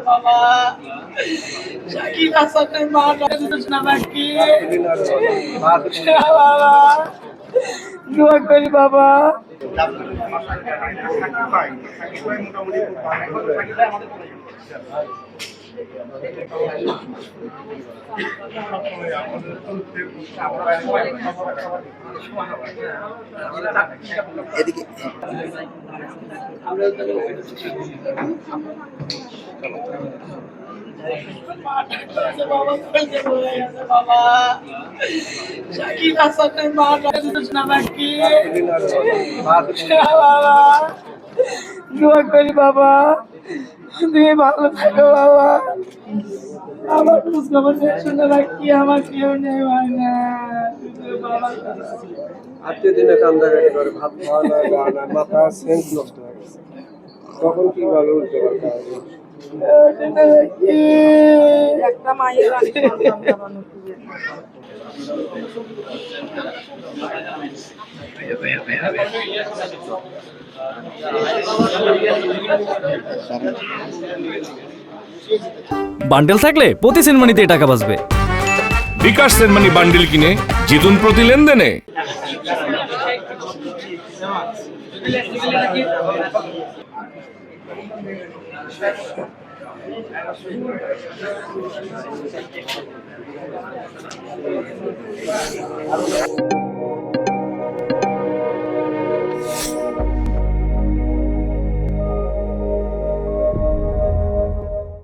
বাবা শাকিল হাসানের মা না নাকি বাবা দোয়া করি বাবা। এদিকে বাবা শাকিল হাসানের মা না নাকি বাবা দোয়া করি বাবা তুমি ভালো থাকো বাবা। আমার খোঁজখবর শুনে রাখি আমার কেউ নেই ভাই না আত্মীয় দিনে কান্দাকাটি করে ভাত খাওয়া না গাওয়া না মাথা সেন্স নষ্ট হয়ে গেছে তখন কিভাবে উঠতে পারতে হবে একটা মায়ের বান্ডেল থাকলে প্রতি সেনমানিতে টাকা বাঁচবে। বিকাশ সেনমানি বান্ডেল কিনে জিতুন প্রতি লেনদেনে।